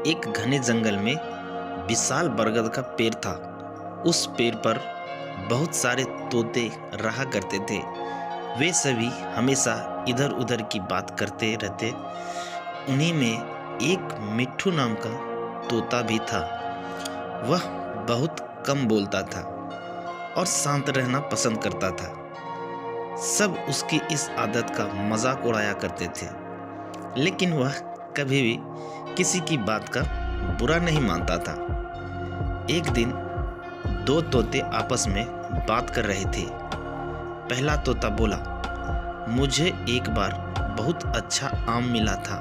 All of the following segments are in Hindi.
एक घने जंगल में विशाल बरगद का पेड़ था। उस पेड़ पर बहुत सारे तोते रहा करते थे। वे सभी हमेशा इधर उधर की बात करते रहते। उन्हीं में एक मिट्ठू नाम का तोता भी था। वह बहुत कम बोलता था और शांत रहना पसंद करता था। सब उसकी इस आदत का मजाक उड़ाया करते थे, लेकिन वह कभी भी किसी की बात का बुरा नहीं मानता था। एक दिन दो तोते आपस में बात कर रहे थे। पहला तोता बोला, मुझे एक बार बहुत अच्छा आम मिला था।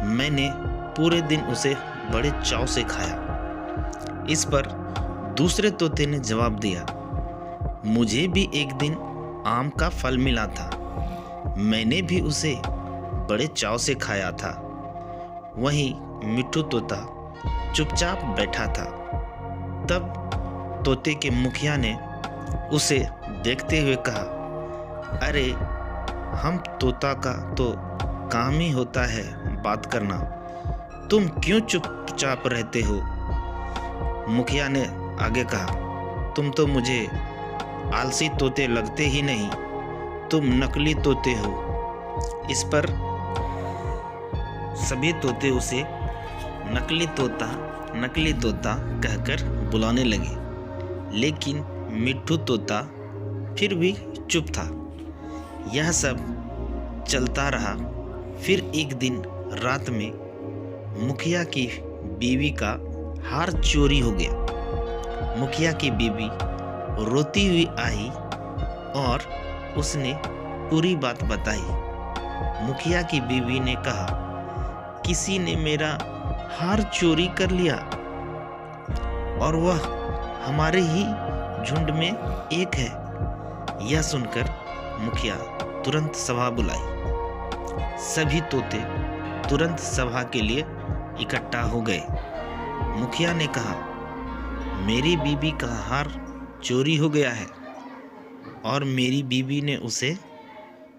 मैंने पूरे दिन उसे बड़े चाव से खाया। इस पर दूसरे तोते ने जवाब दिया, मुझे भी एक दिन आम का फल मिला था। मैंने भी उसे बड़े चाव से खाया था। वहीं मिट्ठू तोता चुपचाप बैठा था। तब तोते के मुखिया ने उसे देखते हुए कहा, अरे हम तोता का तो काम ही होता है बात करना, तुम क्यों चुपचाप रहते हो? मुखिया ने आगे कहा, तुम तो मुझे आलसी तोते लगते ही नहीं, तुम नकली तोते हो। इस पर सभी तोते उसे नकली तोता कहकर बुलाने लगे, लेकिन मिट्ठू तोता फिर भी चुप था। यह सब चलता रहा। फिर एक दिन रात में मुखिया की बीवी का हार चोरी हो गया। मुखिया की बीवी रोती हुई आई और उसने पूरी बात बताई। मुखिया की बीवी ने कहा, किसी ने मेरा हार चोरी कर लिया और वह हमारे ही झुंड में एक है। यह सुनकर मुखिया तुरंत सभा बुलाई। सभी तोते तुरंत सभा के लिए इकट्ठा हो गए। मुखिया ने कहा, मेरी बीबी का हार चोरी हो गया है और मेरी बीबी ने उसे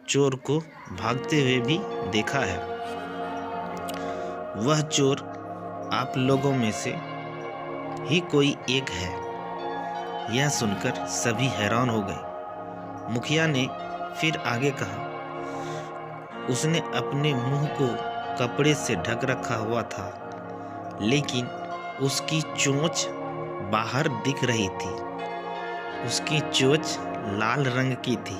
चोर को भागते हुए भी देखा है। वह चोर आप लोगों में से ही कोई एक है। यह सुनकर सभी हैरान हो गए। मुखिया ने फिर आगे कहा, उसने अपने मुंह को कपड़े से ढक रखा हुआ था, लेकिन उसकी चोंच बाहर दिख रही थी। उसकी चोंच लाल रंग की थी।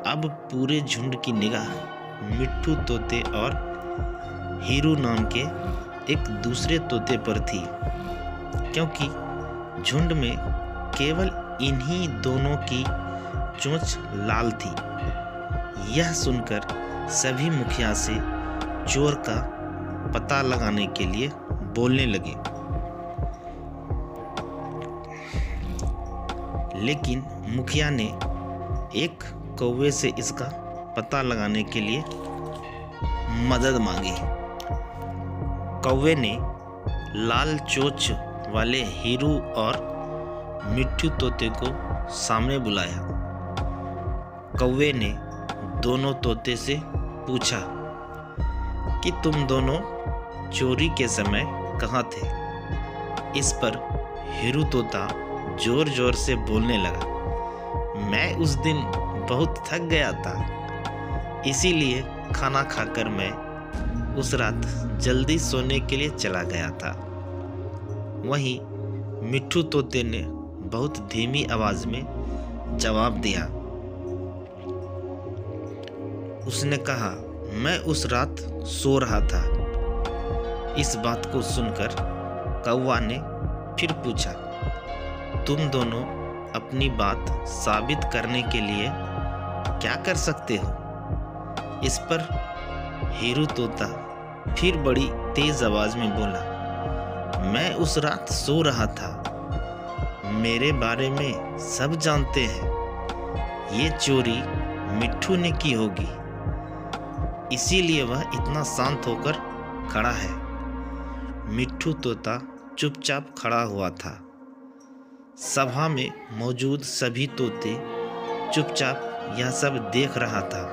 अब पूरे झुंड की निगाह मिट्ठू तोते और हीरू नाम के एक दूसरे तोते पर थी, क्योंकि झुंड में केवल इन्हीं दोनों की चोंच लाल थी। यह सुनकर सभी मुखिया से चोर का पता लगाने के लिए बोलने लगे, लेकिन मुखिया ने एक कौवे से इसका पता लगाने के लिए मदद मांगी। कौवे ने लाल चोंच वाले हीरू और मिट्ठू तोते को सामने बुलाया। कौवे ने दोनों तोते से पूछा कि तुम दोनों चोरी के समय कहाँ थे? इस पर हीरू तोता जोर जोर से बोलने लगा, मैं उस दिन बहुत थक गया था, इसीलिए खाना खाकर मैं उस रात जल्दी सोने के लिए चला गया था। वहीं मिट्ठू तोते ने बहुत धीमी आवाज में जवाब दिया। उसने कहा, मैं उस रात सो रहा था। इस बात को सुनकर कौवा ने फिर पूछा, तुम दोनों अपनी बात साबित करने के लिए क्या कर सकते हो? इस पर हीरू तोता फिर बड़ी तेज आवाज में बोला, मैं उस रात सो रहा था। मेरे बारे में सब जानते हैं। ये चोरी मिट्ठू ने की होगी, इसीलिए वह इतना शांत होकर खड़ा है। मिट्ठू तोता चुपचाप खड़ा हुआ था। सभा में मौजूद सभी तोते चुपचाप यह सब देख रहा था।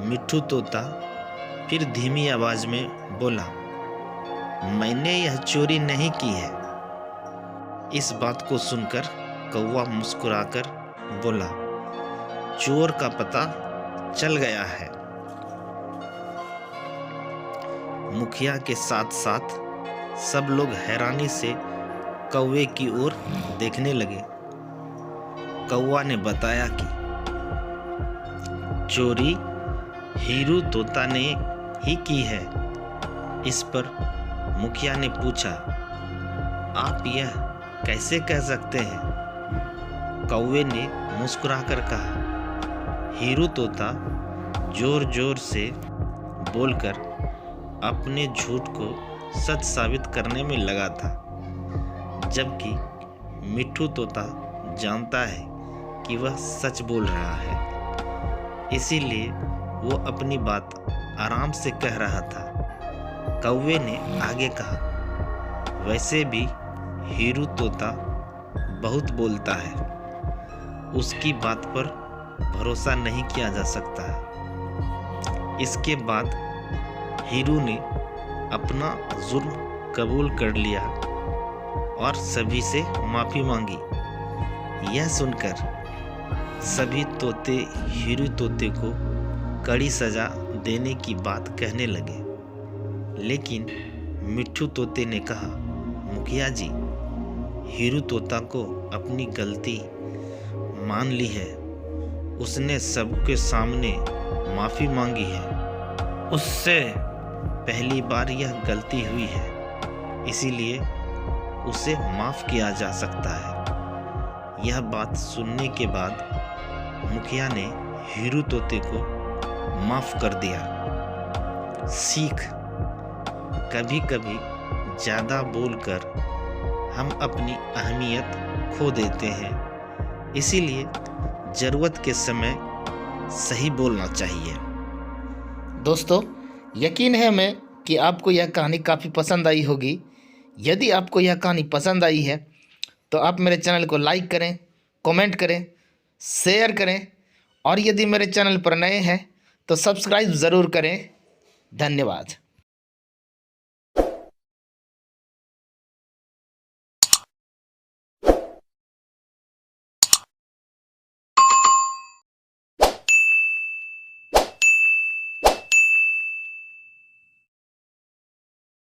मिट्ठू तोता फिर धीमी आवाज में बोला, मैंने यह चोरी नहीं की है। इस बात को सुनकर कौवा मुस्कुराकर बोला, चोर का पता चल गया है। मुखिया के साथ साथ सब लोग हैरानी से कौवे की ओर देखने लगे। कौवा ने बताया कि चोरी हीरू तोता ने ही की है। इस पर मुखिया ने पूछा, आप यह कैसे कह सकते हैं? कौवे ने मुस्कुराकर कहा, हीरू तोता जोर जोर से बोलकर अपने झूठ को सच साबित करने में लगा था, जबकि मिट्ठू तोता जानता है कि वह सच बोल रहा है, इसीलिए वो अपनी बात आराम से कह रहा था। कौवे ने आगे कहा, वैसे भी हीरू तोता बहुत बोलता है, उसकी बात पर भरोसा नहीं किया जा सकता है। इसके बाद हीरू ने अपना जुर्म कबूल कर लिया और सभी से माफ़ी मांगी। यह सुनकर सभी तोते हीरू तोते को कड़ी सज़ा देने की बात कहने लगे, लेकिन मिट्ठू तोते ने कहा, मुखिया जी, हीरू तोता को अपनी गलती मान ली है, उसने सबके सामने माफ़ी मांगी है, उससे पहली बार यह गलती हुई है, इसीलिए उसे माफ़ किया जा सकता है। यह बात सुनने के बाद मुखिया ने हीरू तोते को माफ़ कर दिया। सीख, कभी कभी ज़्यादा बोलकर हम अपनी अहमियत खो देते हैं, इसीलिए ज़रूरत के समय सही बोलना चाहिए। दोस्तों, यकीन है मैं कि आपको यह कहानी काफ़ी पसंद आई होगी। यदि आपको यह कहानी पसंद आई है तो आप मेरे चैनल को लाइक करें, कमेंट करें, शेयर करें और यदि मेरे चैनल पर नए हैं तो सब्सक्राइब ज़रूर करें। धन्यवाद।